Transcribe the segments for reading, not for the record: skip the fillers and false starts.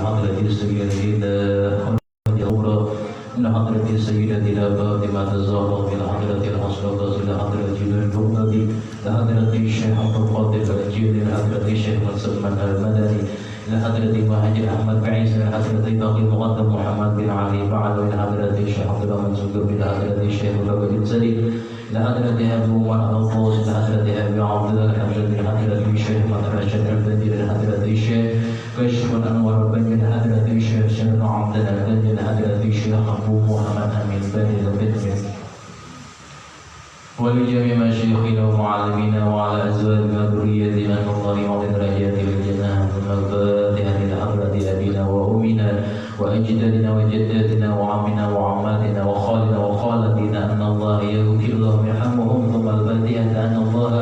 حضرة سيدنا الأمراء إلى حضرة سيدنا فاطمة الزهراء إلى حضرة الحسرة إلى حضرة الجنة إلى حضرة الشيخ عبد القادر الجيلي إلى حضرة الشيخ مسلمان المدني إلى حضرة المهاجر أحمد بعيس إلى حضرة باقي المقدم محمد بن علي بعد إلى حضرة الشيخ عبد الرحمن زكر إلى حضرة الشيخ ربيع بن سليم إلى حضرة أبي عمر الغوث إلى حضرة أبي عبد الله الحمد إلى حضرة الشيخ مطرش البدر إلى حضرة الشيخ كشف الأنوار بن إلى حضرة الشيخ شرف عبد الله إلى حضرة الشيخ أبو محمد أمين بن البدر ولجميع مشايخنا ومعلمينا وعلى أزواجنا وذريتنا من الله وعلى درجات الجنة ثم الفاتحة إلى حضرة أبينا وأمنا وأجدادنا وجداتنا وعمنا وعماتنا وخالنا وخالتنا أن الله يغفر لهم ويرحمهم ثم الفاتحة أن الله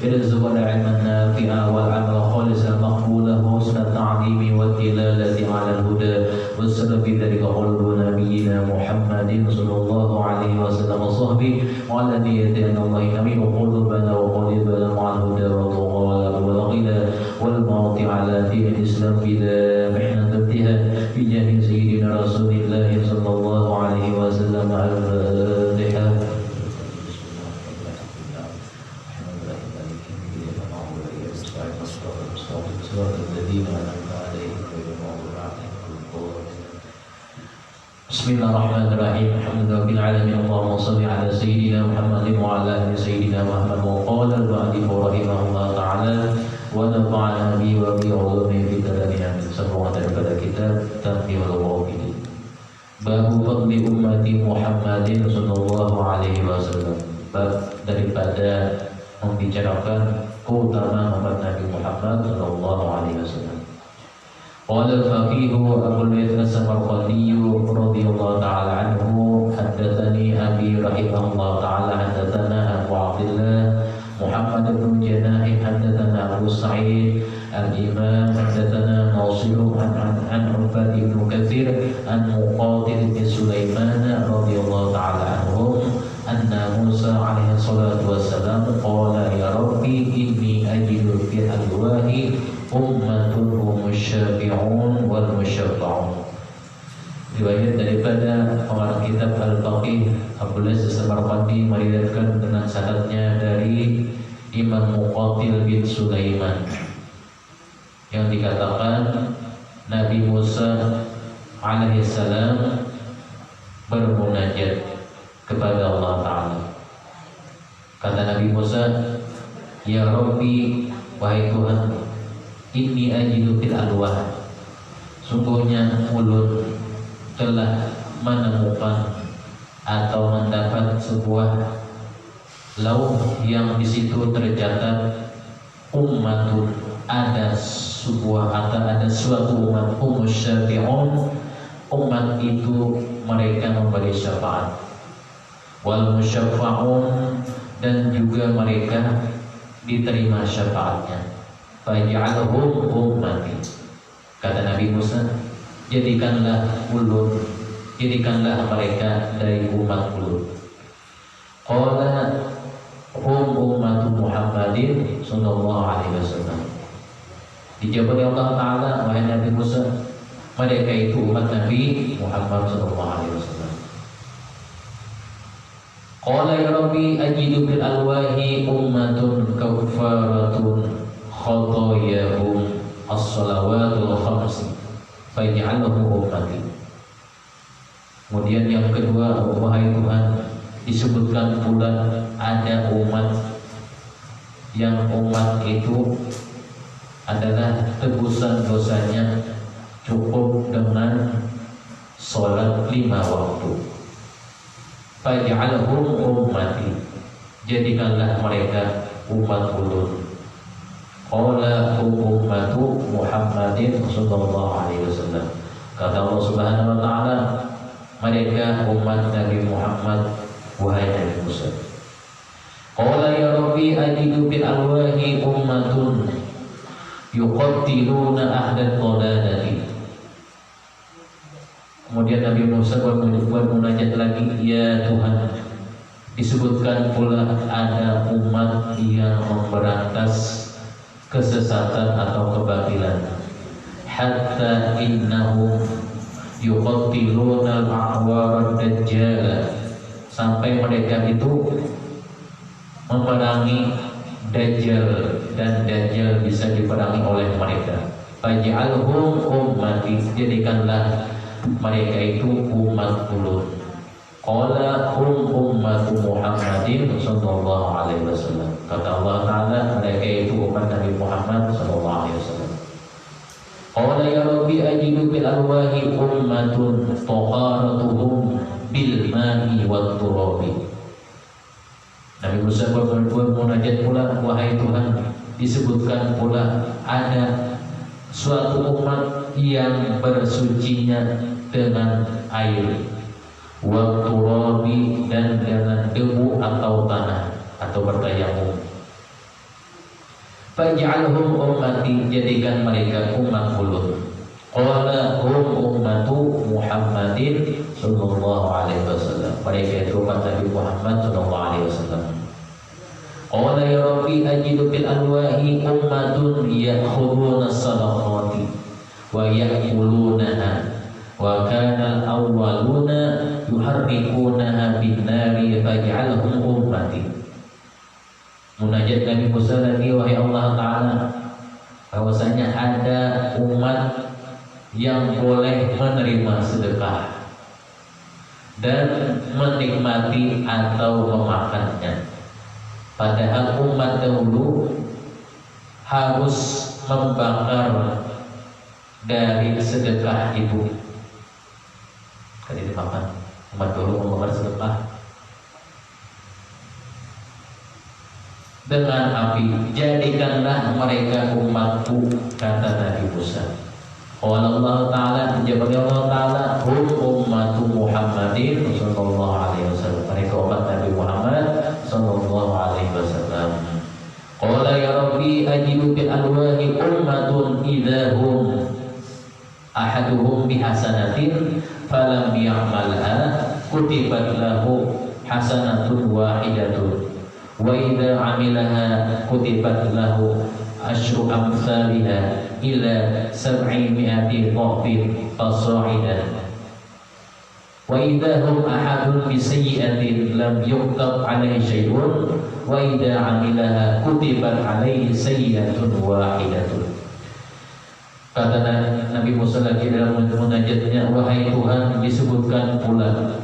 يرزقنا علما نافعا والعمل خالصا مقبولا وحسن التعليم والدلالة على الهدى والسبب في ذلك قلب نبينا محمد صلى الله عليه وسلم وصحبه وعلى نية أن الله يمين قلوبنا وقلبنا مع الهدى والضلال والغنى والموت على دين الإسلام إلى محنة ابتهاء في جاه سيدنا رسول الله صلى الله عليه وسلم الفاتحة. Bismillahirrahmanirrahim. Alhamdulillahil alamin. Allahumma shalli ala sayyidina Muhammadin wa ala ali sayyidina Muhammad wa qala al-ba'di rahimahullah ta'ala wa nafa'ana bi wa bi ulumi fi dalalina. Semua daripada kitab Tafsirul Waqidi. Bab fadli ummati Muhammadin sallallahu alaihi wasallam. Bab daripada membicarakan keutamaan umat Nabi Muhammad sallallahu alaihi wasallam. Qala al-faqih Abu al-Layth as-Samarqandi radhiyallahu ta'ala anhu haddatsani abi rahimahullah ta'ala haddatsana Abu Abdullah Muhammad bin Janah haddatsana Abu Sa'id al-Imam haddatsana Nasir an Urfat bin Katsir an Muqatil bin Sulaiman radhiyallahu ta'ala anhu anna Musa alaihi salatu wassalam qala ya rabbi inni ajidu fi alwahi ummatun musyafi'un wal musyaffa'un. Riwayat daripada pengarang kitab Al-Faqih Abdul Aziz As-Samarqandi meriwayatkan dengan sanadnya dari Imam Muqatil bin Sulaiman yang dikatakan Nabi Musa alaihi salam bermunajat kepada Allah Ta'ala. Kata Nabi Musa, ya Rabbi, wahai Tuhan, inni ajidu fil alwah, sungguhnya mulut telah menemukan atau mendapat sebuah lauh yang di situ tercatat ummatun, ada sebuah atau ada suatu umat umusyafi'un, umat itu mereka memberi syafaat, wal musyaffa'un, dan juga mereka diterima syafaatnya. Faj'alhum ummati. Kata Nabi Musa, jadikanlah mulut, jadikanlah mereka dari umat mulut. Qala hum ummatu Muhammadin sallallahu alaihi wasallam. Dijawab oleh Allah Ta'ala, wahai Nabi Musa, mereka itu umat Nabi Muhammad sallallahu alaihi wasallam. Qala ya Rabbi ajidu bil alwahi ummatun kafaratun khotoyahum as-salawatul khamsi faj'alhum ummati. Kemudian yang kedua, wahai Tuhan, disebutkan pula ada umat yang umat itu adalah tebusan dosanya cukup dengan sholat 5 waktu. Faj'alhum ummati, jadikanlah mereka umat ulun. Qala ummatu Muhammadin sallallahu alaihi wasallam. Kata Allah Subhanahu wa taala, mereka umat Nabi Muhammad, wahai Nabi Musa. Qala ya Rabbi ajidu bil alwahi ummatun yuqattiluna ahdan dhalalati. Kemudian Nabi Musa bermunajat lagi, ya Tuhan, disebutkan pula ada umat yang memberantas kesesatan atau kebatilan. hatta innahum yuqatiluna al-a'war ad-dajjal, sampai mereka itu memerangi Dajjal dan Dajjal bisa diperangi oleh mereka. Faj'alhum ummati, jadikanlah mereka itu umat ulun. Qala ummatu Muhammadin sallallahu alaihi wasallam. Kata Allah Ta'ala, mereka itu umat Nabi Muhammad sallallahu alaihi wasallam. Qala ya Rabbi ajidu bil arwahi ummatun taharatuhum bil ma'i wat turabi. Nabi Musa berbuat munajat pula, wahai Tuhan, disebutkan pula ada suatu umat yang bersucinya dengan air, wa turabi, dan dengan debu atau tanah atau bertayamum. Faj'alhum ummati, jadikan mereka umat ulun. Qala hum ummatu Muhammadin sallallahu alaihi wasallam, mereka itu umat Nabi Muhammad sallallahu alaihi wasallam. Qala ya Rabbi ajidu bil alwahi ummatun ya'khuduna sadaqati wa ya'kulunaha wa kana al-awwaluna yuharrikunaha bin nari faj'alhum ummati. Munajat Nabi Musa lagi, wahai Allah Ta'ala, bahwasanya ada umat yang boleh menerima sedekah dan menikmati atau memakannya, padahal umat dahulu harus membakar dari sedekah itu. Kan dimakan, umat dahulu membakar sedekah dengan api. Jadikanlah mereka umatku, kata Nabi Musa. Qala Allah Ta'ala, dijawab Allah Ta'ala, hum ummatu Muhammadin sallallahu alaihi wasallam, mereka umat Nabi Muhammad sallallahu alaihi wasallam. Qala ya Rabbi ajidu bil alwahi ummatun idahum ahaduhum bihasanatin falam ya'malha kutibat lahu hasanatun wahidatun wa idza amilaha kutibat lahu asyru amsalha ila 700 dhafin fasa'idan wa idza hum ahadun bi sayyi'atin lam yuktab 'alaihi syai'un wa idza 'amilaha kutibat 'alaihi sayyi'atun wahidatun. Kata Nabi Musa lagi dalam munajatnya, wahai Tuhan, disebutkan pula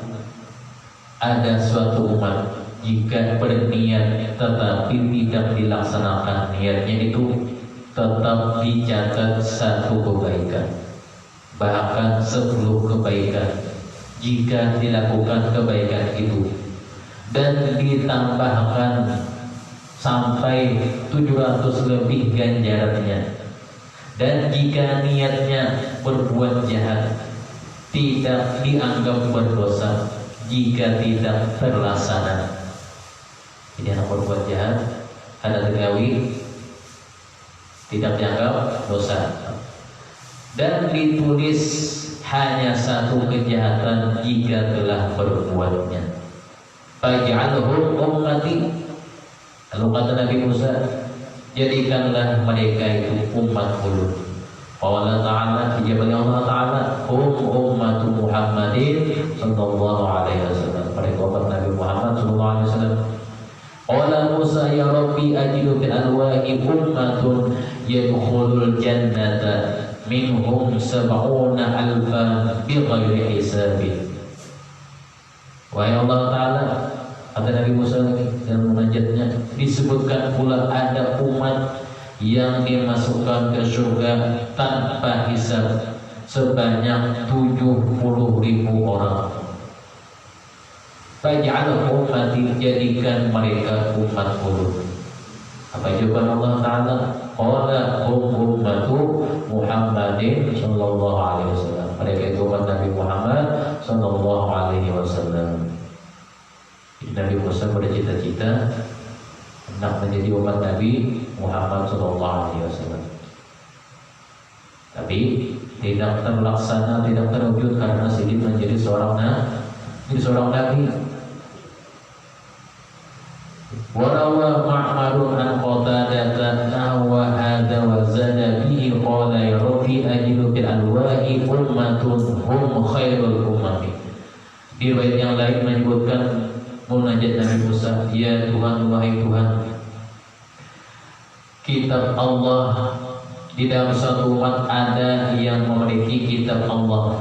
ada suatu umat jika berniat tetapi tidak dilaksanakan niatnya itu, tetap dicatat satu kebaikan, bahkan 10 kebaikan jika dilakukan kebaikan itu, dan ditambahkan sampai 700 lebih ganjarannya. Dan jika niatnya berbuat jahat, tidak dianggap berdosa jika tidak terlaksana. Jadi anak berbuat jahat, ada tegawi, tidak dianggap dosa, dan ditulis hanya satu kejahatan jika telah berbuatnya. Faj'alhum ummati. Lalu kata Nabi Musa, jadikanlah mereka itu umat ulun. Allah Ta'ala, dijawab Allah Ta'ala, hum ummatu Muhammadin sallallahu alaihi wasallam, mereka umat Nabi Muhammad sallallahu alaihi wasallam. Qala Musa ya Rabbi ajidu bil alwahi ummatun yadkhulul jannata minhum 70,000 bighairi hisabin. Wahai Allah Ta'ala, kata Nabi Musa lagi dalam munajatnya, disebutkan pula ada umat yang dimasukkan ke surga tanpa hisab sebanyak 70.000 orang. Faj'al ummati, jadikan mereka umat ulun. Apa jawaban Allah Ta'ala? Qala hum ummatu Muhammadin sallallahu alaihi wasallam, mereka itu umat Nabi Muhammad sallallahu alaihi wasallam. Nabi Musa bercita-cita hendak menjadi umat Nabi Muhammad sallallahu alaihi wasallam, tapi tidak terlaksana, tidak terwujud karena sedih menjadi seorang nabi. Warawa Ma'marun an Qatadah nahwa hadza wa zada bihi qala ya Rabbi ajidu ajidu bil alwahi ummatun hum khairul ummati. Di riwayat yang lain menyebutkan munajat Nabi Musa, ya Tuhan, wahai Tuhan, kitab Allah di dalam satu umat ada yang memiliki kitab Allah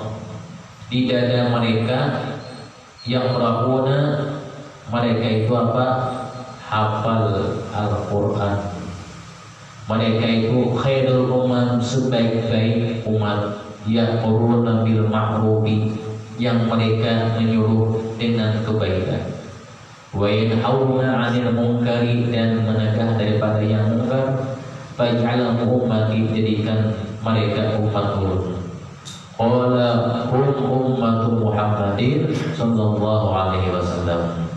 di dada mereka, yang merakuna mereka itu apa? Hafal Al-Quran. Mereka itu khairul umat, sebaik-baik umat, ya'muruna bil ma'rufi, yang mereka menyuruh dengan kebaikan, wa yanhauna 'anil munkari, dan mencegah daripada yang munkar. Faj'alhum ummati, jadikan mereka umatku. Qala hum ummatu Muhammadin sallallahu alaihi wasallam.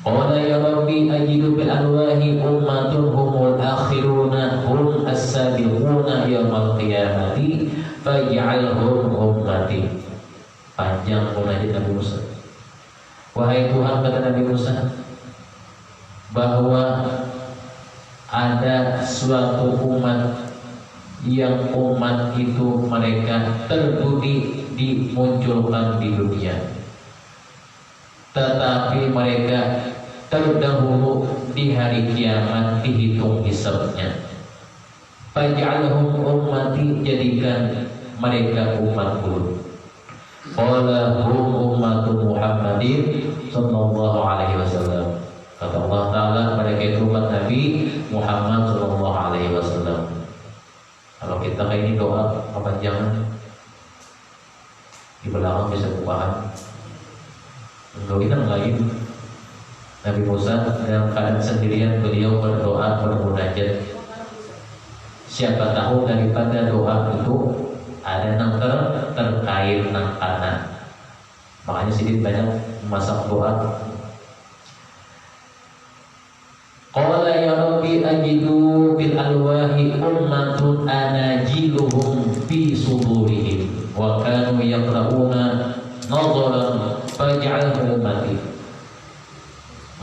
Qala ya Rabbi ajidu bil alwahi ummatun humul akhiruna hum as-sabiquna yaumal qiyamati faj'alhum ummati. Panjang munajat Nabi Musa. Wahai Tuhan, kata Nabi Musa, bahwa ada suatu umat yang umat itu mereka terbudi dimunculkan di dunia, tetapi mereka terdahulu di hari kiamat dihitung hisabnya. Faj'alhum ummati, jadikan mereka umatku. Qala hum ummatu Muhammadin sallallahu alaihi wasallam. Kata Allah Ta'ala, mereka itu umat Nabi Muhammad sallallahu alaihi wasallam. Kalau kita kayak ini doa kepanjangan, di belakang bisa kupahan. Kalau kita lain, Nabi Musa dalam keadaan sendirian, beliau berdoa, bermunajat. Siapa tahu daripada doa itu ada yang terkait nang kanan. Makanya sedikit banyak masak doa. Qala ya Rabbi ajidu bil alwahi ummatun anajiluhum fi sudurihim wa kanu yaqra'una nadharan faj'alhum ummati.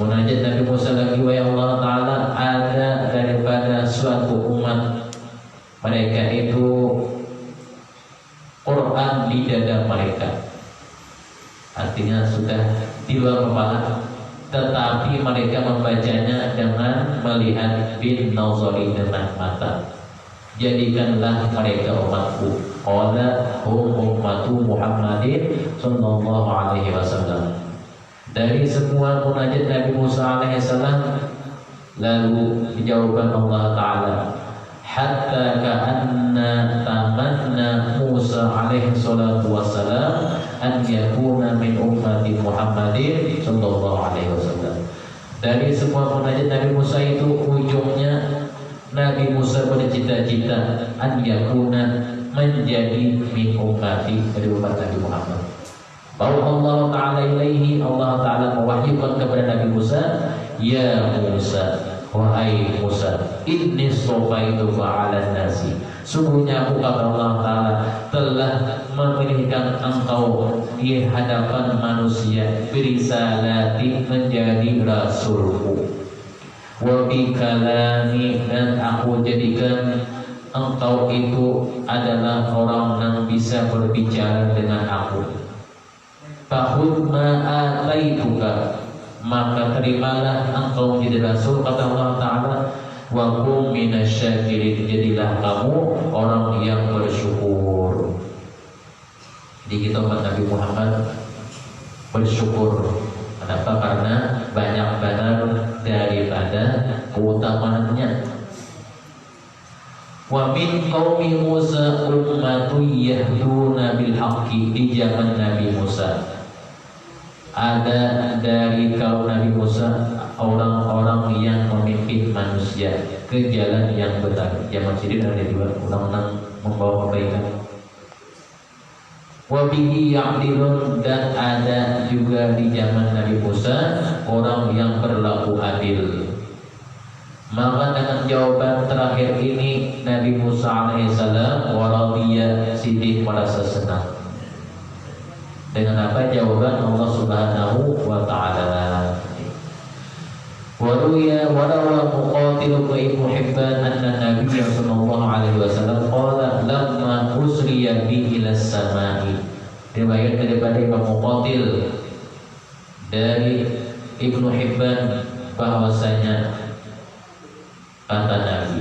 Munajat Nabi Musa lagi, wa ya Allah Ta'ala, ada daripada suatu umat, mereka itu Quran di dada mereka, artinya sudah di luar kepala, tetapi mereka membacanya dengan melihat bin nazari, dengan mata. Jadikanlah mereka umatku. Qala hum ummatu Muhammadin sallallahu alaihi wasallam. Dari semua munajat Nabi Musa alaihi salam, lalu jawaban Allah Ta'ala, hatta ka'anna tamanna Musa alaihi salatu wassalam an yakuna min ummati Muhammadin sallallahu alaihi wasallam. Dari semua munajat Nabi Musa itu ujungnya Nabi Musa bercita-cita an yakuna, menjadi min ummati, dari umat Nabi Muhammad. Bahwa Allah Ta'ala ilaihi, Allah Ta'ala mewahyukan kepada Nabi Musa, ya Musa, wahai Musa, inni sofaituka 'alan nasi, sungguhnya aku, kata Allah Ta'ala, telah memilihkan engkau di hadapan manusia, birisalati, menjadi rasulku, wa bikalami, dan aku jadikan engkau itu adalah orang yang bisa berbicara dengan aku. Fakhudh ma ataituka, maka terimalah engkau menjadi rasul, kata Allah Ta'ala, wa kum minasyakirin, jadilah kamu orang yang bersyukur. Jadi kita umat Nabi Muhammad bersyukur. Kenapa? Karena banyak benar daripada keutamaannya. Wa min qaumi Musa ummatun yahduna bil haqqi, di zaman Nabi Musa ada dari kaum Nabi Musa orang-orang yang memimpin manusia ke jalan yang benar. Zaman sini ada dua orang membawa kebaikan. Wa bihi ya'dilun, dan ada juga di zaman Nabi Musa orang yang berlaku adil. Maka dengan jawaban terakhir ini Nabi Musa alaihissalam waradiyah, sidik, merasa senang. Dengan apa? Jawaban Allah Subhanahu wa Ta'ala. Waruya warawa Muqatil wa Ibnu Hibban anna Nabi sallallahu alaihi wasallam qala lamma usriya usriya bi ila samai. Riwayat daripada Imam Muqatil dari Ibnu Hibban bahwasanya kata Nabi,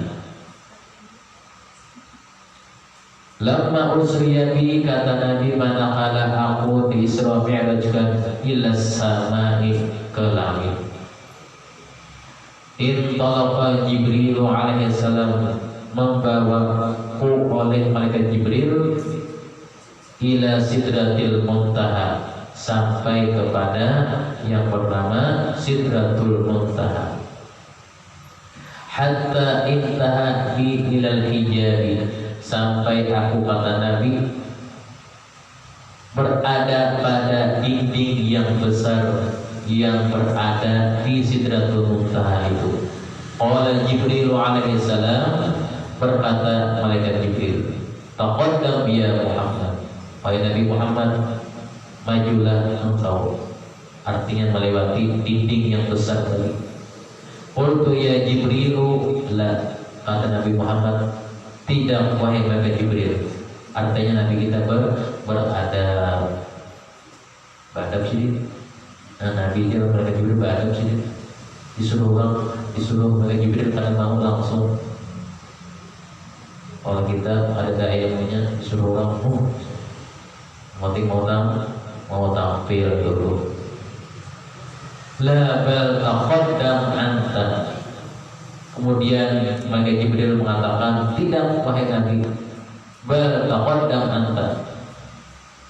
lamma usriya bi, kata Nabi, manakala aku di Isra Mi'rajkan ila samai, ke langit. Intalaqa Jibril alaihi salam, membawaku oleh malaikat Jibril, ila sidratil muntaha, sampai kepada yang bernama sidratul muntaha. Hatta intaha bi ilal hijabi, sampai aku, kata Nabi, berada pada dinding yang besar yang berada di sidratul muntaha itu. Qala Jibril alaihi salam, berkata malaikat Jibril, taqaddam ya Muhammad, wahai Nabi Muhammad, majulah engkau, artinya melewati dinding yang besar tadi. Qultu ya Jibrilu la, kata Nabi Muhammad, tidak wahai malaikat Jibril. Artinya Nabi kita beradab. Beradab sini. Nah, Nabi dia malaikat Jibril beradab sini. Disuruh malaikat Jibril karena mau langsung. Kalau kita ada daya ilmunya disuruh langsung. Mau tampil dulu. La bal taqaddam anta. Kemudian malaikat Jibril mengatakan, tidak wahai Nabi, bal taqaddam anta.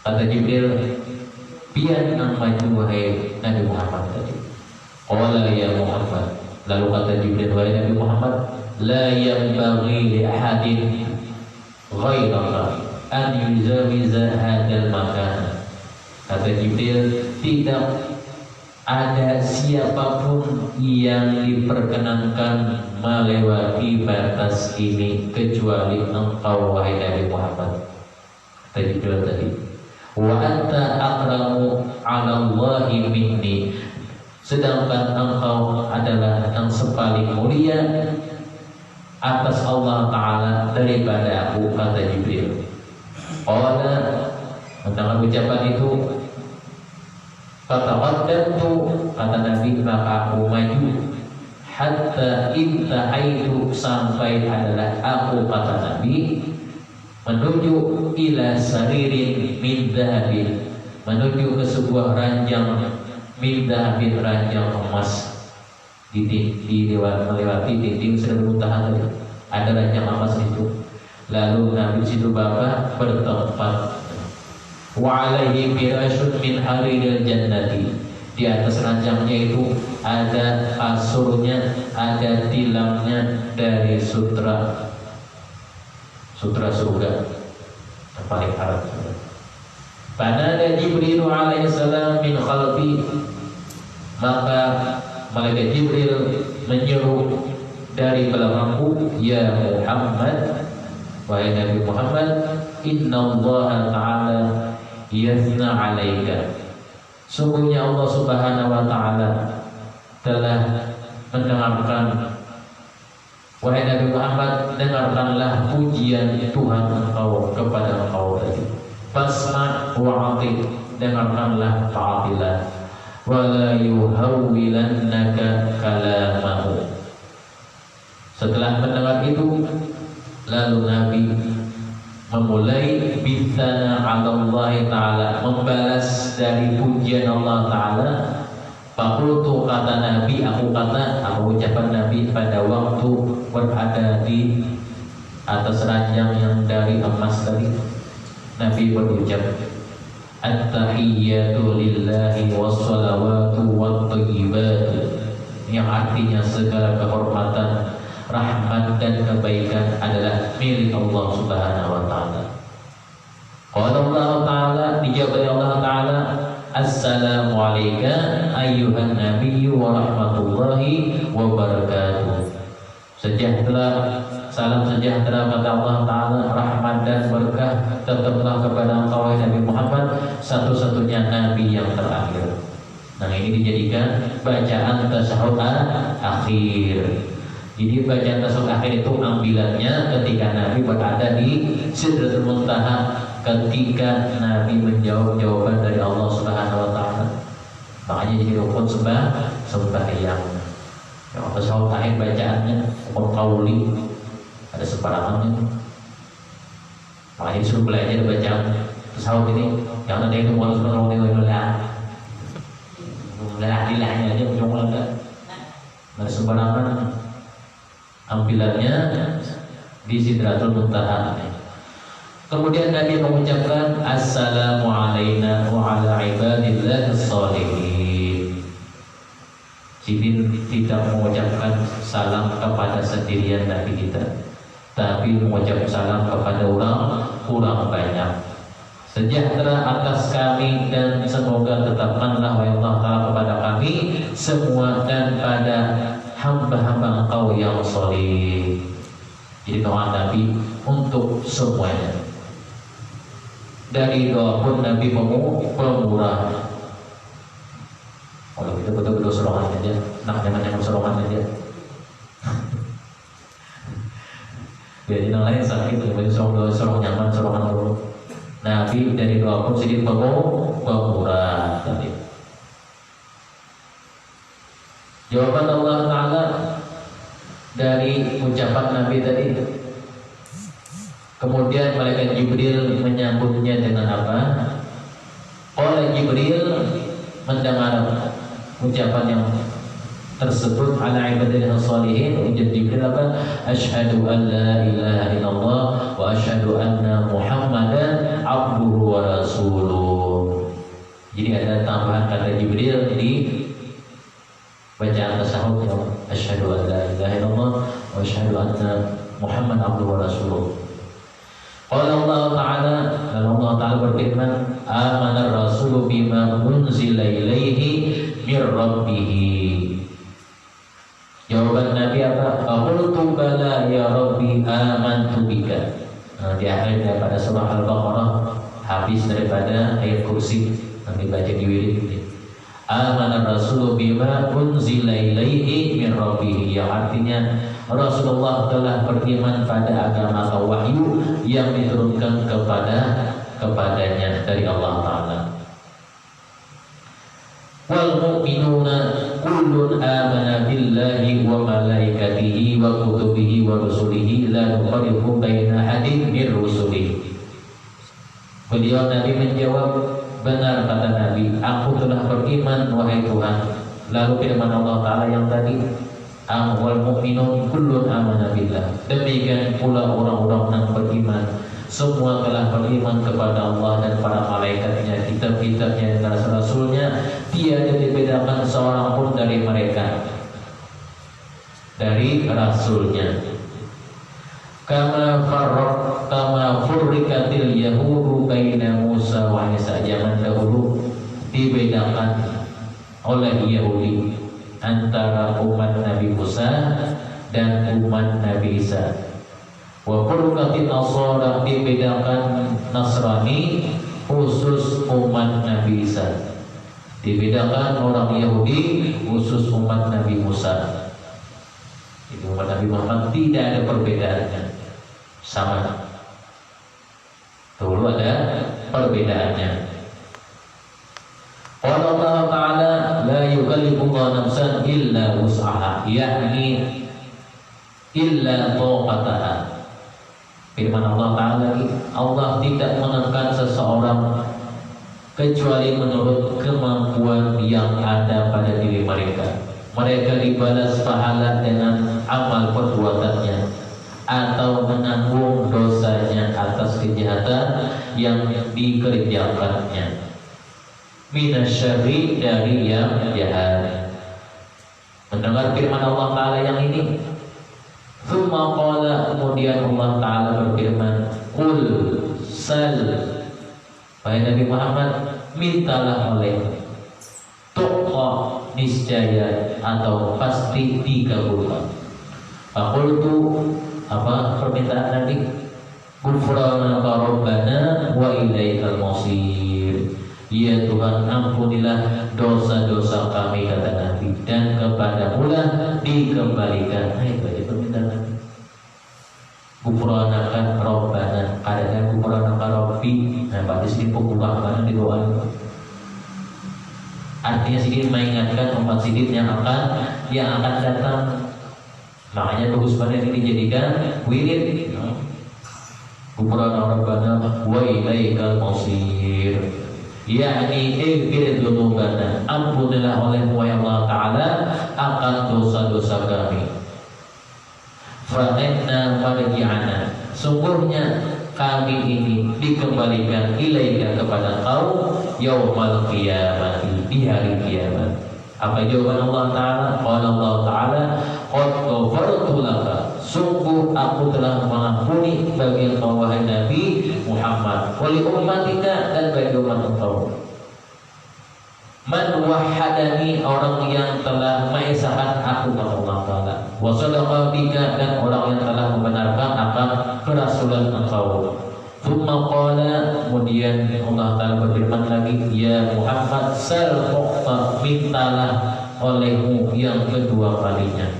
Kata Jibril, biar yang maju wahai Nabi Muhammad tadi. Qala ya Muhammad, lalu kata Jibril, wahai Nabi Muhammad, la yanbaghi li ahadin ghairaka an yuzawiza hadzal makan. Kata Jibril, tidak ada siapapun yang diperkenankan melewati batas ini kecuali engkau wahai Nabi Muhammad. Kata Jibril tadi, wa anta akramu 'ala Allahi minni, sedangkan engkau adalah yang sepaling mulia atas Allah Ta'ala daripada aku, kata Jibril. Qala, mendengar ucapan itu, fataqaddamtu, kata Nabi, maka aku maju, hatta intahaitu, sampai adalah aku, kata Nabi, menuju ila saririn min dhahabin, menuju ke sebuah ranjang min dhahabin, ranjang emas. Melewati dinding sidratul muntaha tadi, ada ranjang emas itu. Lalu Nabi situ Bapak bertempat. Wa alaihi firashun min hariril jannati, di atas ranjangnya itu ada kasurnya, ada tilangnya dari sutra surga yang paling haram. Panada Jibril alaihi salam min khalfi, maka malaikat Jibril menyeru dari belakangku, ya Muhammad, wahai Nabi Muhammad, inna Allah Ta'ala yathna alaika, sungguhnya Allah Subhanahu wa Ta'ala telah mendengarkan, wahai Nabi Muhammad, dengarkanlah pujian Tuhan engkau kepada engkau tadi. Fasma wa'ati, dengarkanlah, ta'atilah. Wala yuhawwilannaka kalamahu. Setelah mendengar itu, lalu Nabi memulai bithana 'ala Allah Ta'ala, membalas dari pujian Allah Ta'ala. Faqultu, kata Nabi, aku ucapan Nabi pada waktu berada di atas ranjang yang dari emas tadi. Nabi berucap, at-tahiyyatu lillahi wassalawatu wattayyibat, yang artinya segala kehormatan, rahmat dan kebaikan adalah milik Allah Subhanahu wa Ta'ala. Qala Allah Ta'ala, dijawab oleh Allah Ta'ala, assalamu alayka ayyuhan nabiyyu wa rahmatullahi wa barakatuh. Sejahtera, salam sejahtera kata Allah Ta'ala, rahmat dan berkah tetaplah kepada engkau Nabi Muhammad, satu-satunya Nabi yang terakhir. Nah, ini dijadikan bacaan tasyahud akhir. Jadi bacaan tasyahud akhir itu ambilannya ketika Nabi berada di Sidratul Muntaha, ketika Nabi menjawab jawaban dari Allah Subhanahu wa taala. Makanya jadi rukun sembahyang. Ya, tasawuf akhir bacaannya rukun qauli ada separangannya. Makanya disuruh belajar bacaan tasawuf ini. Yang ada itu mau suruh ilahnya aja ujung enggak. Nah sebarangan ambilannya di Sidratul Muntaha. Kemudian Nabi mengucapkan assalamu alaina wa ala ibadillahis sholihin. Jadi tidak mengucapkan salam kepada sendirian Nabi kita, tapi mengucapkan salam kepada orang banyak. Sejahtera atas kami dan semoga tetapkanlah wahai Allah Ta'ala kepada kami semua dan pada hamba-hamba Engkau yang sholih. Jadi doa Nabi untuk semuanya. Dari doa pun Nabi pemurah. Kalau kita betul-betul serongan aja, nah jangan serongan aja. Jadi yang lain sakit, jadi serong nyaman, serongan dulu. Nabi dari doa pun sedikit pemurah tadi. Jawaban Allah Ta'ala dari ucapan Nabi tadi. Kemudian malaikat Jibril menyambutnya dengan apa? Qala Jibril mendengar ucapan yang tersebut ala ibadillah sholihin. Ucap Jibril apa? Asyhadu an la ilaha illallah wa asyhadu anna Muhammadan abduhu wa rasuluh. Jadi ada tambahan kata Jibril di bacaan tasawuf ya. Asyhadu an la ilaha illallah wa asyhadu anna Muhammad abduhu wa rasuluh. Qala Allah Ta'ala, dan Allah Ta'ala berfirman, amana rasulu bima unzila ilaihi mir rabbih. Jawaban Nabi apa? Qultu bala ya rabbi amantu bika. Nah, di akhirnya pada surah Al-Baqarah habis daripada ayat kursi yang dibaca di wirid. Amana rasulu bima unzila ilaihi mir rabbih, yang artinya Rasulullah telah beriman pada agama atau wahyu yang diturunkan kepadanya dari Allah Ta'ala. Wal mu'minuna kullun amana billahi wa malaikatihi wa kutubihi wa rusulihi la nufarriqu baina ahadin min rusulihi. Beliau Nabi menjawab, benar kata Nabi, aku telah beriman wahai Tuhan. Lalu firman Allah Ta'ala yang tadi, wal mu'minun kullun amana billah. Demikian pula orang-orang yang beriman semua telah beriman kepada Allah dan para malaikatnya, kitab-kitabnya dan rasul-rasulnya. Tiada dibedakan seorang pun dari mereka dari rasulnya. Kama furrikatil yahudu baina Musa wa Isa. Jangan dahulu dibedakan oleh Yahudi antara umat Nabi Musa dan umat Nabi Isa. Wa furqatin nasara, dibedakan Nasrani khusus umat Nabi Isa. Dibedakan orang Yahudi khusus umat Nabi Musa. Itu umat Nabi Muhammad tidak ada perbedaannya, sama. Dulu ada perbedaannya. Allah Ta'ala la yukallifullahu nafsan illa wus'aha, yakni illa taqataha. Firman Allah Ta'ala lagi, Allah tidak menekan seseorang kecuali menurut kemampuan yang ada pada diri mereka. Mereka dibalas pahala dengan amal perbuatannya atau menanggung dosanya atas kejahatan yang dikerjakannya. Minasyarri, dari yang jahat. Mendengar firman Allah Ta'ala yang ini, Tsumma qala, kemudian Allah Ta'ala berfirman, Qul sal, wahai Nabi Muhammad, mintalah oleh tuqa, niscaya atau pasti dikabulkan. Faqultu, apa permintaan Nabi? Ghufranaka Rabbana wa ilaikal masir. Ya Tuhan, ampunilah dosa-dosa kami, kata Nabi, dan kepadamu-lah dikembalikan. Hai, baca permintaan Nabi. Ghufranaka Rabbana, katakan Ghufranaka Rabbi, Nah, berarti sini pembuka karena di doa itu. Artinya Sidin mengingatkan umat Sidin yang akan datang. Makanya bagus banget ini dijadikan wirid. Gufrana Rabbana wa ilaikal masir. yakni ighfir dzunubana, ampunilah olehmu ya Allah Ta'ala akan dosa-dosa kami. Fa inna marji'ana, sungguhnya kami ini dikembalikan ilaika kepada Engkau yaumal qiyamati, di hari kiamat. Apa jawaban Allah Ta'ala? Qala Allah Ta'ala qad ghafartu laka, sungguh aku telah mengampuni bagi engkau wahai Nabi Muhammad, wali ummatika, dan bagi umat engkau. Man wahhadani, orang yang telah mengesahkan aku kepada Allah Ta'ala, wa sadaqa bika, dan orang yang telah membenarkan akan kerasulan engkau. Tsumma qala, kemudian Allah Ta'ala berfirman lagi, ya Muhammad sal mu'ta, mintalah olehmu yang kedua kalinya,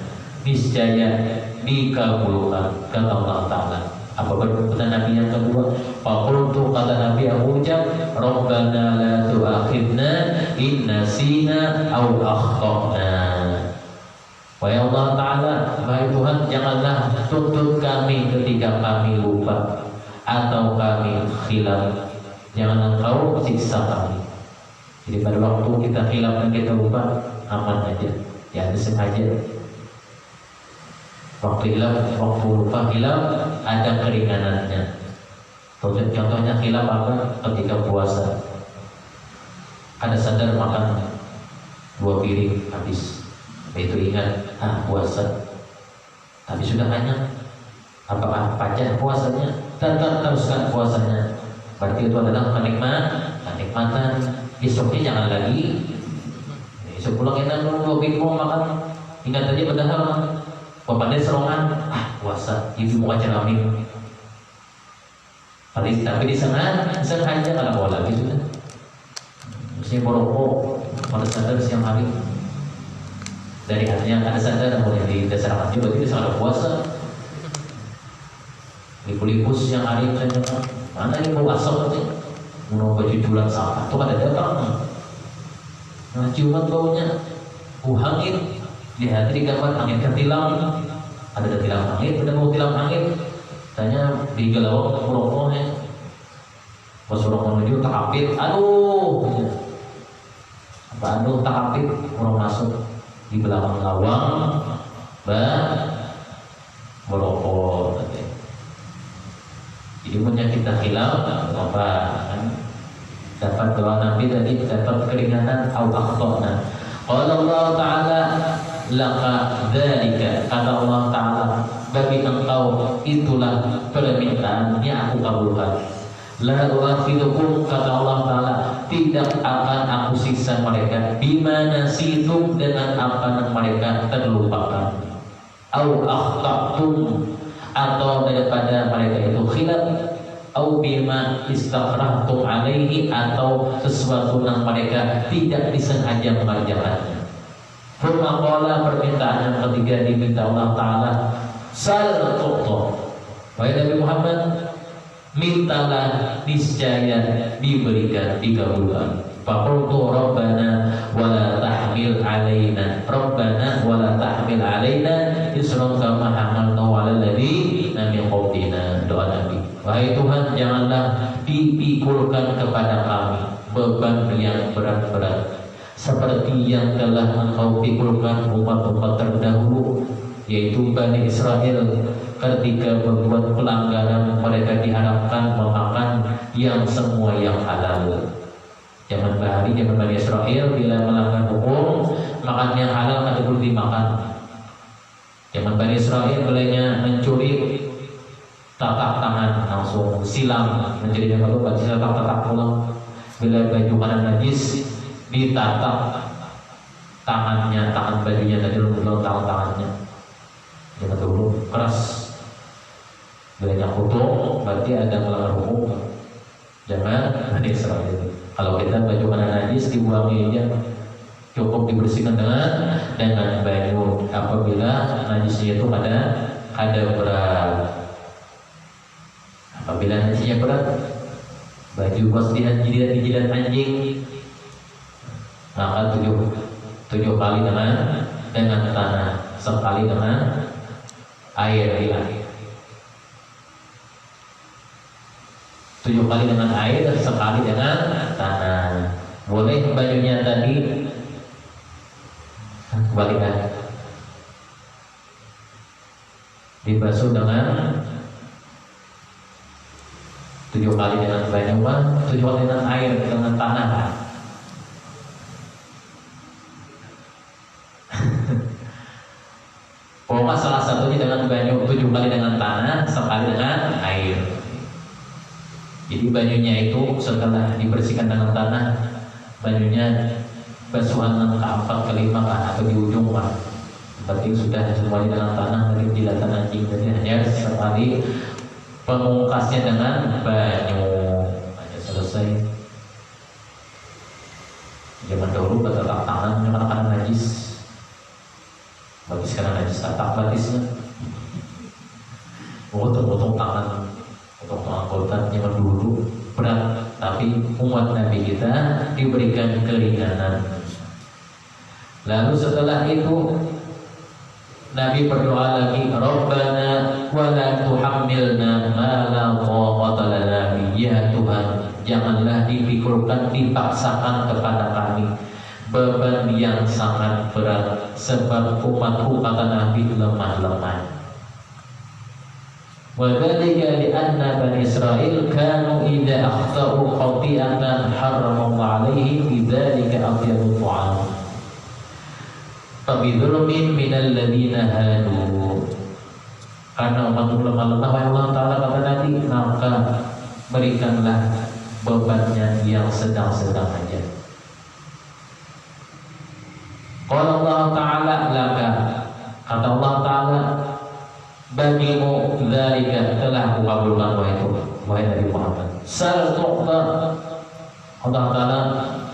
niscaya dikabulkan, kata Allah Ta'ala. Apa berkata Nabi yang kedua? Faqultu, kata Nabi Abu Jam, Rabbana la tu'akhidna in nasina aw akhtana. Wahai Allah Ta'ala, wahai Tuhan, janganlah tuntut kami ketika kami lupa atau kami khilaf. Jangan Engkau siksa kami. Jadi pada waktu kita khilaf dan kita lupa, aman aja, ya disengaja. Waktu hilaf, waktu lupa hilaf, ada keringanannya. Contohnya hilaf apa? Ketika puasa, ada sadar makan 2 piring habis, itu ingat, puasa, tapi sudah hanya apakah pacah puasanya? Tetap teruskan puasanya. Berarti itu adalah kenikmatan. Besoknya jangan lagi. Besok pulang enak dulu 2 piring makan, ingat aja padahal pandai serongan, puasa, ibu mau cerami. Tapi disengaja kalau bawa lagi sudah. Mestinya borokok, pada sadar siang hari. Dari hatinya ada sadar, mulai di dasar hati, berarti bisa ada puasa. Lipu-lipu siang hari saja, mana ini mau asap nanti? Mau baju bulan sampah, tuh ada datang. Nah, ciuman baunya, angin. Di hati digambar angin ketilang, ada tilang angin, udah mau tilang angin, tanya di galau merokoknya, pas orang menuju takapit, aduh takapit, orang masuk di belakang lawang, merokok, jadi punya kita hilang, apa kan? Dapat doa Nabi tadi, dapat keringanan, au akhtona. Qala Allah Ta'ala laka dzalika, kata Allah Ta'ala bagi engkau itulah permintaannya aku kabulkan. La u'akhidukum, kata Allah Ta'ala tidak akan aku siksa mereka bima nasitum, dengan apa yang mereka terlupakan, au akhtatum, atau daripada mereka itu khilaf, au bima istakrahtum alaihi, atau sesuatu yang mereka tidak disengaja mengerjakannya. Qala, permintaan yang ketiga diminta Allah Ta'ala, sal tu'ta, wahai Nabi Muhammad, mintalah niscaya diberikan, dikabulkan. Faqultu Rabbana wala tahmil alaina, Rabbana wala tahmil alaina isran kama hamalnahu 'alal ladzina min qablina. Doa Nabi, wahai Tuhan, janganlah dipikulkan kepada kami beban yang berat-berat seperti yang telah engkau pikulkan umat-umat terdahulu, yaitu Bani Israel, ketika berbuat pelanggaran mereka diharapkan memakan yang semua yang halal. Zaman Bani Israel bila melanggar hukum, makan yang halal ada boleh dimakan. Zaman Bani Israel bilanya mencuri, tatak tangan langsung silam, menjadi yang kedua tatak pulang. Bila baju kanan najis, ditatak tangannya, tangan bajunya tadi belum tangannya. Jangan dulu keras. Bilanya kutuk, berarti ada melanggar hukum. Jangan Bani Israel. Kalau kita baju kanan najis dibuangi aja, cukup dibersihkan dengan baju. Apabila najisnya itu ada berat, apabila najisnya berat, baju kos dijilat anjing, maka tujuh kali dengan tanah, sekali dengan air hilang. 7 kali dengan air dan sekali dengan tanah. Boleh bajunya tadi kembalikan, dibasuh dengan 7 kali dengan banyuman, 7 kali dengan air dengan tanah. Pokoknya salah satunya dengan banyu, 7 kali dengan tanah, sekali dengan air. Jadi bajunya itu setelah dibersihkan dengan tanah, bajunya basuhan keempat kelima kan, atau di ujung kan, berarti sudah semuanya dengan tanah dari jilatan anjing. Jadi hanya sekali pemungkasnya dengan banyu, hanya selesai. Zaman dahulu kata tangan karena najis, bagi sekarang najis tak batisnya. Potong tangan untuk anggota zaman dulu berat, tapi umat Nabi kita diberikan keringanan. Lalu setelah itu Nabi berdoa lagi, Rabbana wa la tuhammilna ma la taqata lana bihi. Ya Tuhan, janganlah dipikulkan, dipaksakan kepada kami beban yang sangat berat, sebab umatku kata Nabi lemah. وَذَلِكَ لِأَنَّ بَنِي إِسْرَائِيلَ كَانُوا إِذَا أَخْطَأُوا خَطِيئَةً حَرَّمَ اللَّهُ عَلَيْهِمْ بِذَلِكَ أَطْيَبَ الطَّعَامِ فَبِظُلْمٍ مِنَ الَّذِينَ هَادُوا. Karena umat lemah, Allah Ta'ala kata Nabi, maka berikanlah bebannya yang sedang-sedang aja. Qala Allah Ta'ala laka, kata Allah Ta'ala, bagimu dzalika, telah kukabulkan wahai Nabi Muhammad. Sal tuqta, Allah Ta'ala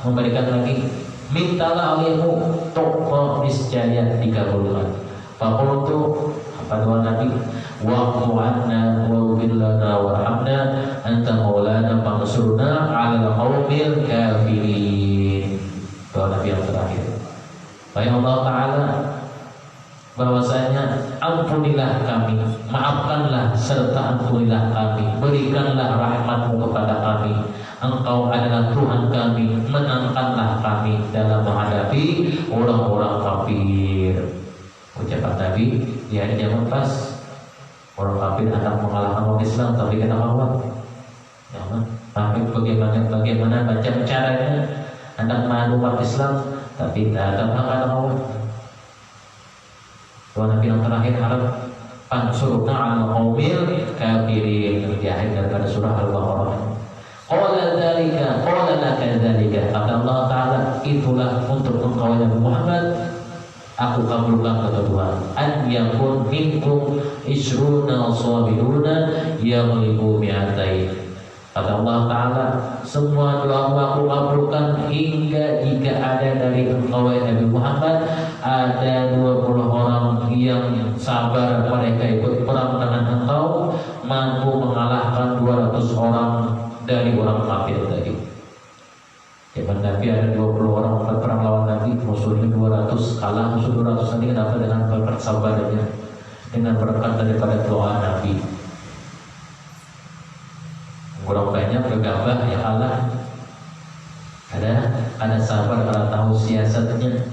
memberikan lagi, mintalah olehmu, tuqta, niscaya dikabulkan. Faqultu, apa doa Nabi, wa'fu anna waghfir lana warhamna anta maulana fansurna 'alal qaumil kafirin. Doa Nabi yang terakhir. Wahai Allah Ta'ala, bahwasanya ampunilah kami, maafkanlah serta ampunilah kami, berikanlah rahmatmu kepada kami. Engkau adalah Tuhan kami, menangkanlah kami dalam menghadapi orang-orang kafir. Ucapan Nabi di hari zaman pas orang kafir hendak mengalahkan umat Islam, tapi kata Allah, tapi bagaimana baca caranya hendak mengadu umat Islam, tapi tak ada Allah. Doa Nabi yang terakhir harap fansurna 'alal qaumil kafirin, di akhir daripada surah Al-Baqarah. Qala dzalika, qala laka dzalika, kata Allah Ta'ala, itulah untuk engkau Nabi Muhammad, aku kabulkan kata Tuhan. An yakun minkum isruna sabiruna yaghlibu mi'atain. Kata Allah Ta'ala, semua doa aku kabulkan hingga jika ada dari engkau Nabi Muhammad ada 20 orang yang sabar, mereka ikut perang dengan engkau, mampu mengalahkan 200 orang dari orang kafir tadi. Zaman Nabi ada 20 orang berperang lawan Nabi, musuhnya 200, kalah musuh 200 tadi. Kenapa? Dengan berkat sabarnya, dengan berkat daripada doa Nabi. Orang banyak gegabah, ya Allah, ada sabar, ada tahu siasatnya.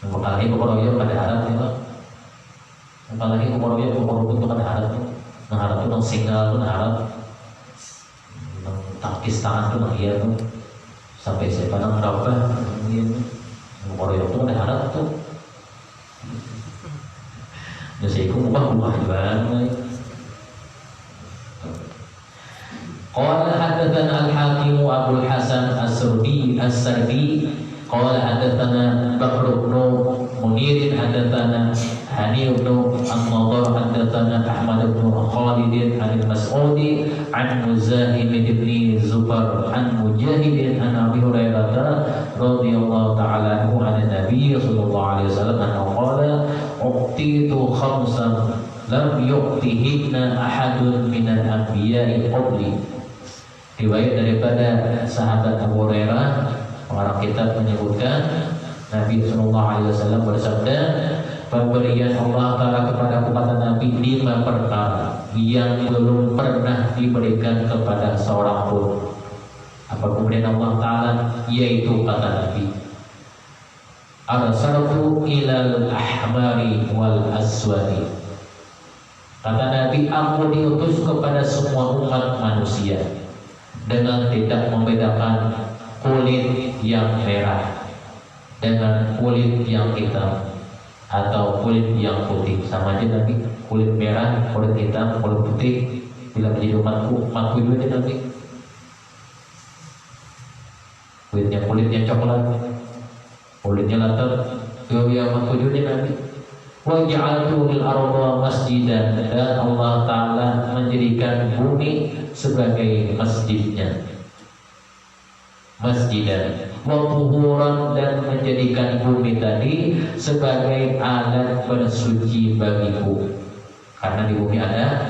Apalagi keboroyo pada harap ya, apalagi keboroyo itu pada harap, mengharap itu nang singal tuh harap, nang tangkis tangan tuh nang iya tuh, sampai siapa nang rabah, kemudian keboroyo itu pada harap tuh. Jadi aku ubah banget. Qala hadatsana al-Hakim Abu al-Hasan as-Sardi qala hadatsana Bakr bin Munir hadatsana Hani bin An-Nadhr hadatsana Ahmad bin Khalid an al-Mas'udi an Muzahim bin Zubair an Mujahid an Abi Hurairah radhiyallahu ta'ala anhu an Nabi sallallahu alaihi wasallam annahu qala uqtitu khamsan lam yuqtihinna ahadun minal anbiya'i qabli. Riwayat daripada sahabat Abu Hurairah, pengarang kitab menyebutkan Nabi SAW bersabda, pemberian Allah Ta'ala kepada Nabi 5 perkara yang belum pernah diberikan kepada seorang pun. Apa pemberian Allah Ta'ala? Yaitu kata Nabi, arsaltu ilal ahmari wal aswadi. Kata Nabi, aku diutus kepada semua umat manusia dengan tidak membedakan kulit yang merah dengan kulit yang hitam atau kulit yang putih. Sama aja Nabi, kulit merah, kulit hitam, kulit putih. Bila menjadi umatku itu aja Nabi. Kulitnya coklat, kulitnya latar, itu yang umatku itu aja Nabi. Wa ja'altu lil arda masjidan, dan Allah Ta'ala menjadikan bumi sebagai masjidnya, masjidan wa tuhuran, dan menjadikan bumi tadi sebagai alat bersuci bagiku. Karena di bumi ada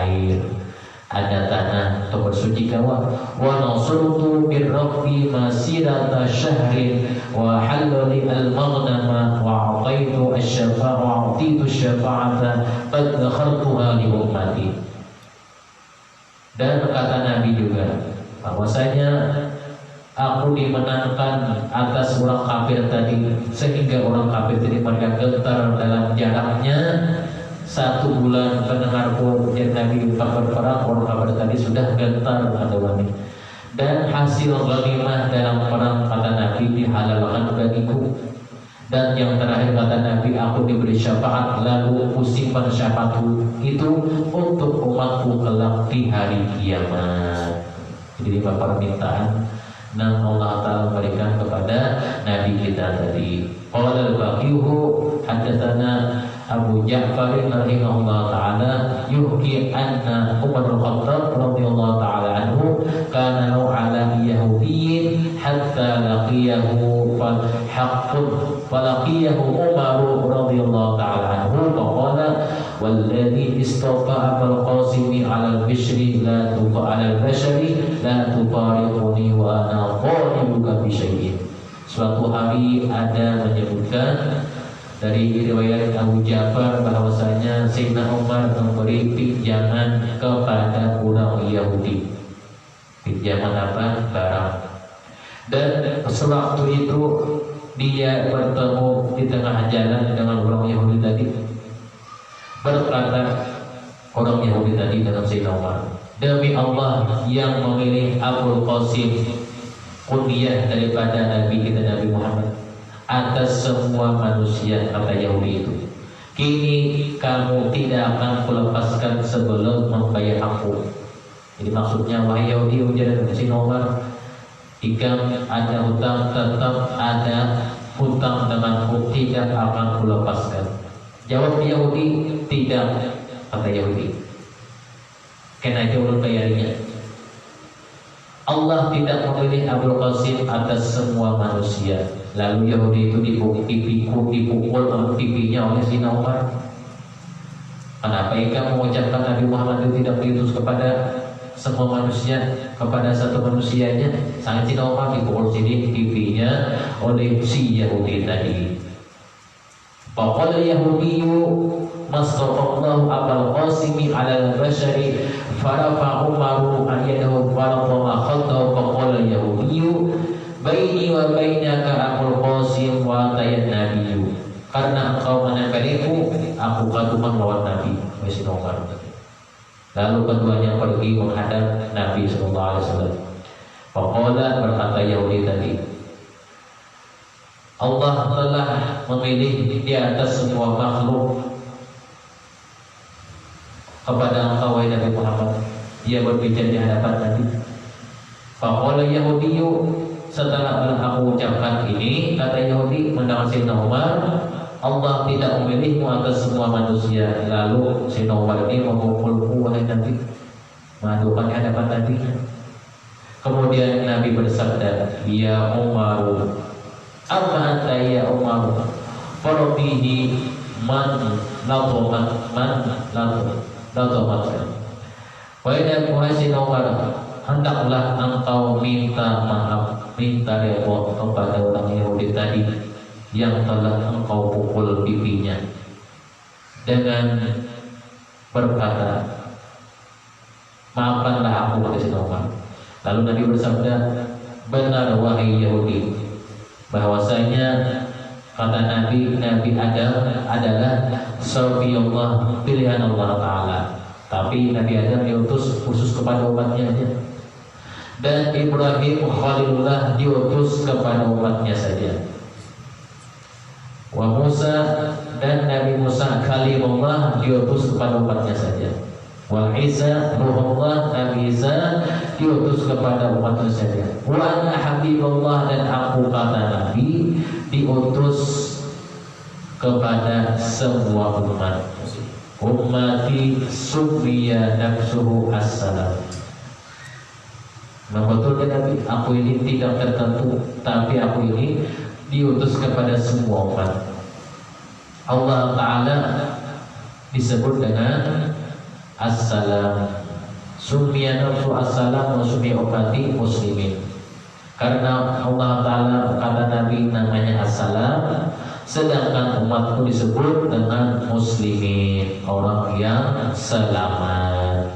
air, ada tanah untuk bersuci kawan. Wa nasurtu birrabbi masirata syahrin wa halali al-maghnama wa a'taitu syafa'ata qad dakhartuha li ummati. Dan kata Nabi juga bahwasanya aku dimenangkan atas orang kafir tadi, sehingga orang kafir tadi mereka gentar dalam jaraknya 1 bulan mendengar pun Nabi berperang, orang kafir tadi sudah gentar pada wanita. Dan hasil ghanimah dalam perang kata Nabi dihalalkan bagiku. Dan yang terakhir kata Nabi, aku diberi syafaat, lalu kusimpan syafaatku itu untuk umatku kelak di hari kiamat. Jadi 5 permintaan yang Allah Ta'ala berikan kepada Nabi kita tadi. Qala al-Baqihu haddatsana Abu Ja'far rahimahullah ta'ala yuhki anna Umar al-Khattab radhiyallahu ta'ala anhu kana ala yahudiyyin hatta laqiyahu falaqiyahu Umar radhiyallahu ta'ala anhu faqala walladhi istafa Abul Qasim ala al-bishri la tuqa ala al-bashari la tufariquni wa ana qadimuka bi syai'in. Suatu hari ada menyebutkan dari riwayat Abu Ja'far bahwasanya Sayyidina Umar memberi pinjaman kepada orang Yahudi. Pinjaman apa? Barang. Dan sewaktu itu dia bertemu di tengah jalan dengan orang Yahudi tadi. Berkata orang Yahudi tadi dengan Sayyidina Umar, demi Allah yang memilih Abul Qasim, kunyah daripada Nabi kita Nabi Muhammad, atas semua manusia, kata Yahudi itu, kini kamu tidak akan kulepaskan sebelum membayar aku. Jadi maksudnya, wahai Yahudi, ujar Sayyidina Umar, jika ada hutang tetap ada hutang denganku, tidak akan kulepaskan. Jawab Yahudi, tidak, kata Yahudi, karena itu ulun bayarnya. Allah tidak memilih Abul Qasim atas semua manusia. Lalu Yahudi itu dipukul pipinya oleh Sayyidina Umar. Kenapa kamu mengucapkan Nabi Muhammad itu tidak diutus kepada semua manusia, kepada satu manusianya? Sangat Sayyidina Umar dipukul sini pipinya oleh si Yahudi tadi. Faqala Yahudiyyu mastaqallahu Abul Qasim ala al-bashari farafa Umaru an yadahu faratama khattahu faqala Yahudiyyu baini wa bainaka Abul Qasim wa tayat nabiyyu. Karena engkau menempeliku, aku katuman lawan Nabi. Lalu keduanya pergi menghadap Nabi SAW. Faqala, berkata Yahudi tadi, Allah telah memilih di atas semua makhluk kepada engkau wahai Nabi Muhammad. Dia berbicara di hadapan Nabi. Faqala Yahudiyyu, setelah aku ucapkan ini, kata Yahudi mendengar Sayyidina Umar, Allah tidak memilihmu atas semua manusia. Lalu Sayyidina Umar ini memukulku wahai Nabi, mengadukan di hadapan Nabi. Kemudian Nabi bersabda, ya Umar, apa anta ya Umar, farbihi man latomat. Wahai Sayyidina Umar, hendaklah engkau minta maaf, minta redha kepada orang Yahudi tadi yang telah engkau pukul pipinya dengan berkata, maafkanlah aku, kata Sayyidina Umar. Lalu Nabi bersabda, benar wahai Yahudi, bahwasanya kata Nabi Adam adalah Safiyullah, pilihan Allah Ta'ala. Tapi Nabi Adam diutus khusus kepada umatnya saja, dan Ibrahim Khalilullah diutus kepada umatnya saja. Wa Musa dan Nabi Musa Kalimullah diutus kepada umatnya saja. Wa Isa Ruhullah, Nabi Isa diutus kepada umatnya saja. Wa ana Habibullah, dan aku kata Nabi diutus kepada semua umat. Ummati subiya nafsuhu as-salam. Membetulkan Nabi, aku ini tidak tertentu, tapi aku ini diutus kepada semua umat. Allah Ta'ala disebut dengan as-salam. Subiya nafsu as-salam wa subiya ummati muslimin. Karena Allah Ta'ala kata Nabi namanya as-salam, sedangkan umatku disebut dengan muslimin, orang yang selamat.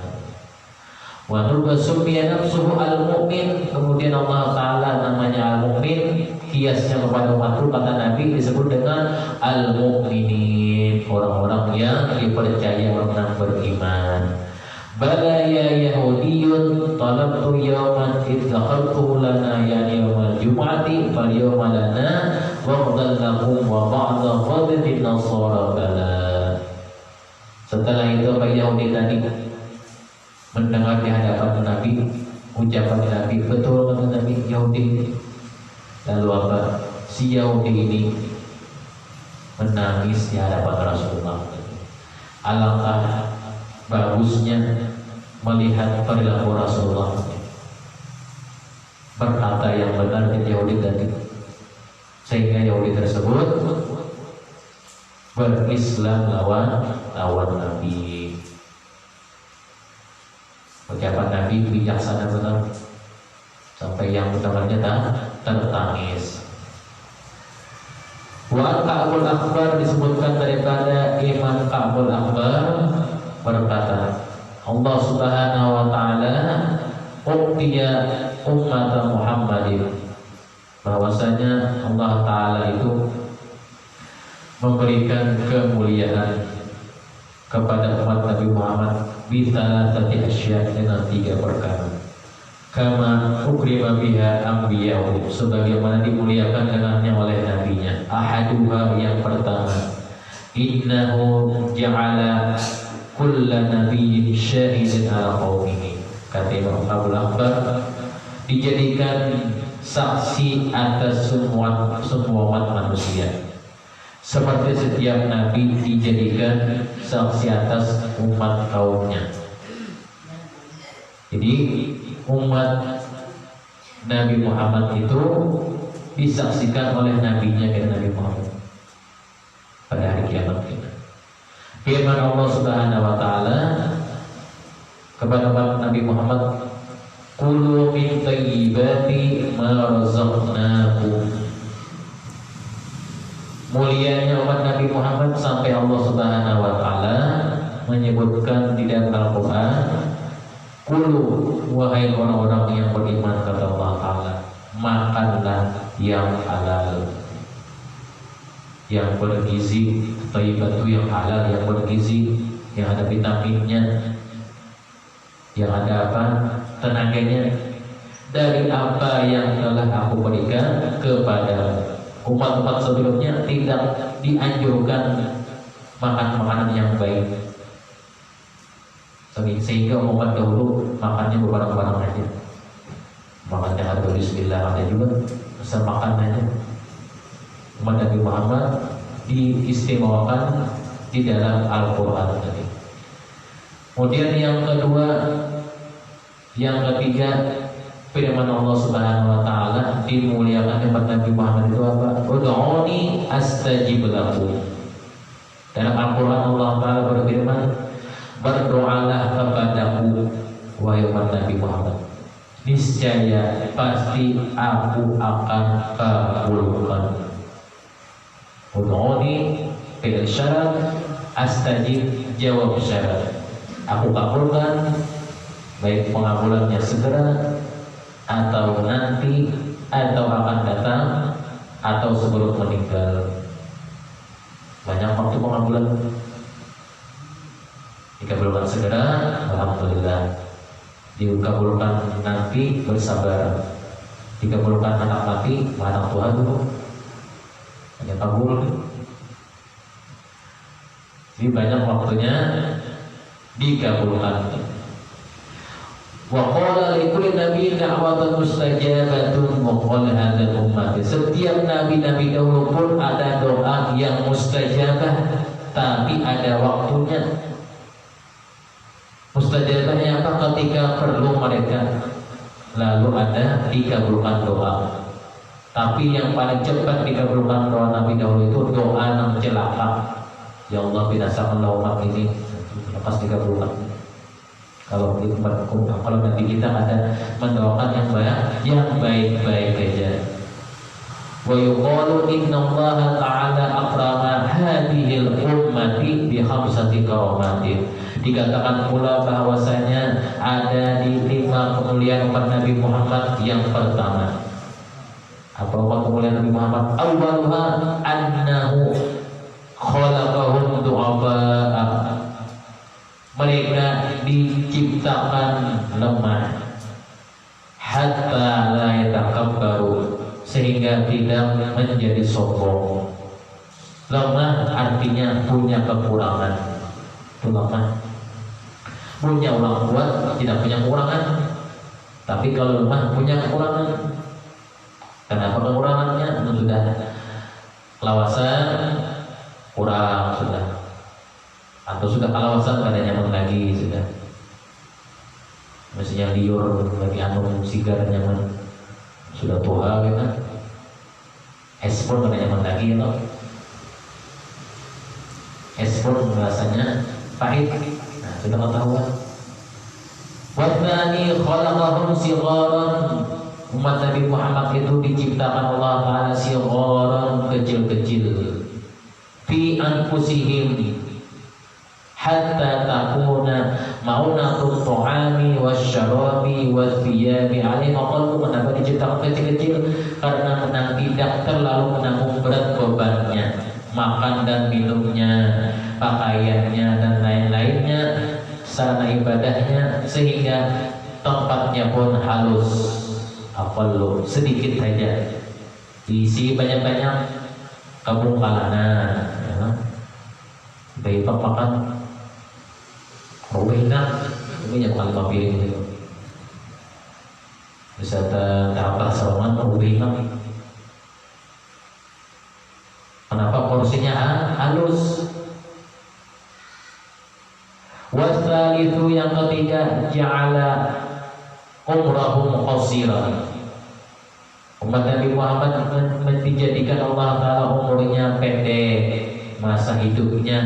Wa nubasubiya nafsuhu al-mu'min, kemudian Allah Ta'ala namanya al-mu'min, kiasnya kepada umatku kata Nabi disebut dengan al-mu'minin, orang-orang yang dipercaya, orang beriman. Bala ya Yahudiyun talabtu yawman idlaqaltu lana yani yawmal jum'ati fal yawma lana wa'dhan lakum wa ba'da fadhin nasara bala. Setelah itu Pak Yahudi tadi mendengar di hadapan Nabi ucapan Nabi, betul kata Nabi Yahudi. Lalu apa? Si Yahudi ini menangis di hadapan Rasulullah. Alangkah bagusnya melihat perilaku Rasulullah, berkata yang benar di Yahudi tadi, sehingga Yahudi tersebut berislam lawan Nabi. Ucapan Nabi bijaksana benar, sampai yang mendengarnya tertangis. Wa Ka'bul Akbar disebutkan daripada Imam Ka'bul Akbar berkata, Allah Subhanahu wa Ta'ala uqtiya ummat Muhammadin, bahwasanya Allah Ta'ala itu memberikan kemuliaan kepada umat Nabi Muhammad bisa tadi asya dengan 3 perkara. Kama ukrima biha anbiya'u, sebagaimana dimuliakan dengannya oleh nabinya. Ahaduha, yang pertama, innahu ja'ala kulla nabiyyin syahidin ala qaumihi. Kata Imam Abdul Akbar, dijadikan saksi atas semua umat manusia, seperti setiap nabi dijadikan saksi atas umat kaumnya. Jadi umat Nabi Muhammad itu disaksikan oleh nabinya dan Nabi Muhammad pada hari kiamat. Firman Allah Subhanahu wa Ta'ala kepada Nabi Muhammad, Kulu min thayyibati ma razaqnakum. Mulianya umat Nabi Muhammad sampai Allah Subhanahu wa Ta'ala menyebutkan di dalam Al-Quran, Kulu, wahai orang-orang yang beriman, kata Allah Ta'ala, makanlah yang halal, yang bergizi. Thayyibat itu yang halal, yang bergizi, yang ada vitaminnya, yang ada apa? Tenaganya, dari apa yang telah aku berikan kepada umat-umat sebelumnya. Tidak dianjurkan makan makanan yang baik, sehingga umat dahulu makannya beberapa aja, makannya ada bismillah, ada juga asal makan aja. Umat Nabi Muhammad diistimewakan di dalam Al-Quran tadi. Kemudian yang kedua, yang ketiga, firman Allah Subhanahu wa Ta'ala dimuliakan umat Nabi Muhammad itu apa? Ud'uni astajib lakum. Dalam Al-Quran Allah Ta'ala berfirman, berdoalah kepadaku wahai umat Nabi Muhammad, niscaya pasti aku akan kabulkan. Ud'uni fi'il syarat, astajib jawab syarat. Aku kabulkan, baik pengabulannya segera atau nanti atau akan datang atau sebelum meninggal. Banyak waktu pengabulan. Dikabulkan segera, alhamdulillah. Dikabulkan nanti, bersabar. Dikabulkan anak mati, anak Tuhan dulu. Hanya kabul. Jadi banyak waktunya dikabulkan. Wa qala likulli nabiyyin da'watun mustajabatun wa qala hadzal ummati. Setiap nabi-nabi dahulu pun ada doa yang mustajabah, tapi ada waktunya. Mustajabahnya apa? Ketika perlu mereka, lalu ada dikabulkan doa. Tapi yang paling cepat dikabulkan doa nabi dahulu itu doa yang celaka. Ya Allah, binasakanlah umat ini, lepas dikabulkan. Kalau di tempat hukum, kalau nanti kita ada mendoakan yang baik-baik aja. Wa yuqalu innallaha ta'ala akrama hadhil ummati bi khamsati karamatin. Dikatakan pula bahwasanya ada di 5 kemuliaan umat Nabi Muhammad. Yang pertama, apa kemuliaan Nabi Muhammad? Awwaluha annahu khalaqahum du'afa'a. Mereka diciptakan lemah, hatta la yatakabbaru, sehingga tidak menjadi sombong. Lemah artinya punya kekurangan. Itu lemah. Punya orang kuat tidak punya kekurangan, tapi kalau lemah punya kekurangan. Kenapa kekurangannya? Sudah kelawasan kurang sudah, atau sudah kalawasan pada nyaman lagi sudah, mestinya liur lagi anu sigar nyaman sudah tua gitu kan, ekspor pada nyaman lagi atau ekspor rasanya pahit. Nah, sudah ketahuan. Wadani khalaqahum sigharan. Umat Nabi Muhammad itu diciptakan Allah Ta'ala sigharan, kecil-kecil. Fi anfusihim hatta takuna ma'unatut ta'ami wasyarabi wathiyabi alaih. Maqallu, kenapa diciptakan kecil-kecil? Karena menang tidak terlalu menanggung berat bebannya, makan dan minumnya, pakaiannya dan lain-lainnya, sarana ibadahnya, sehingga tempatnya pun halus. Aqallu, sedikit saja, diisi banyak-banyak kabung kalanan ya. Bayi papakan enak, ini yang paling piring itu. Wisata Ka'bah Saroman enak. Kenapa porsinya halus? Wasalisu, yang ketiga, ja'ala umrahum qasiran. Umat Nabi Muhammad dijadikan Allah Ta'ala umurnya pendek, masa hidupnya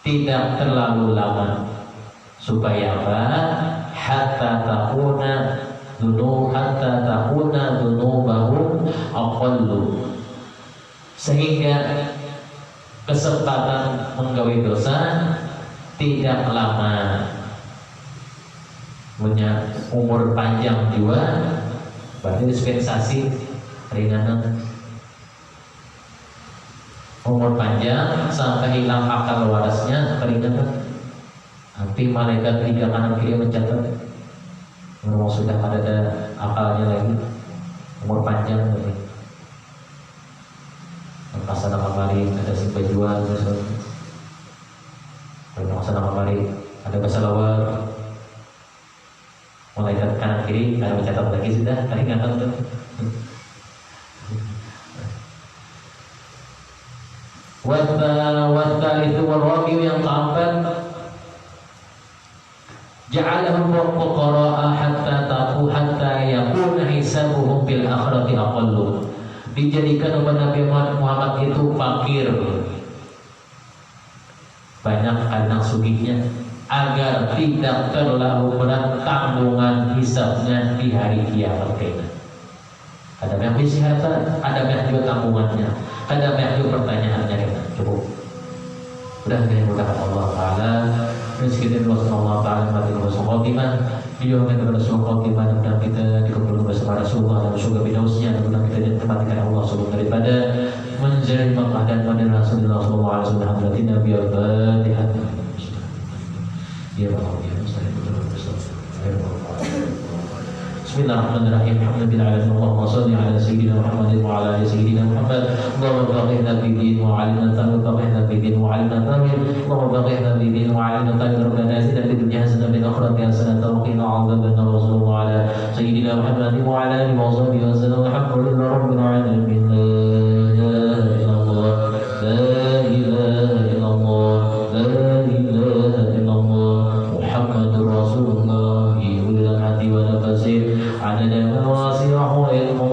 tidak terlalu lama, supaya apa? Hatta takuna dzunubahum aqallu, sehingga kesempatan menggawe dosa tidak lama. Punya umur panjang juga, berarti dispensasi ringanan. Umur panjang sampai hilang akal warasnya keringanan. Nanti malaikat 3 kanan kiri mencatat, memang sudah ada akalnya lagi, umur panjang lagi. Pasana kamari ada sebajuan, pasana kamari ada basalawat. Malaikat kanan kiri ada mencatat lagi, sudah keringanan tuh. Wattalitu warrabiu, yang keempat, ja'alahum fuqara'a hatta yakuna hisabuhum bil akhirati aqallu. Dijadikan umat Nabi Muhammad itu fakir, banyak anak sugihnya, agar tidak terlalu berat tanggungan hisabnya di hari kiamat kelak. Ada yang isi harta, ada yang juga tanggungannya, ada yang juga pertanyaannya kita. Cukup. Mudah-mudahan Allah Taala rezeki Allah Taala mati bersama khotimah, didoakan bersama khotimah dan kita dikumpulkan bersama Rasulullah dan surga firdausnya dan kita ditempatkan Allah Subhanahu daripada menjadi makkah dan pada Rasulullah sallallahu alaihi wasallam hadirin Nabi al-Fatihah. Ya Allah ya Bismillahirrahmanirrahim. Alhamdulillahirabbil alamin. Allahumma shalli ala sayyidina Muhammad wa ala ali sayyidina Muhammad. Allahumma faqihna fi din wa 'allimna ta'wil, faqihna fi din wa 'allimna ta'wil. Allahumma faqihna fi din wa 'allimna ta'wil. Rabbana atina fid dunya hasanatan wa fil akhirati hasanatan wa qina 'adzaban nar. Sallallahu ala sayyidina Muhammad wa ala alihi wa sahbihi wa sallam. Alhamdulillahi rabbil alamin. La ilaha illallah, la ilaha illallah, la ilaha illallah. Muhammadur Rasulullah. Adada ma wasi'ahu ilmu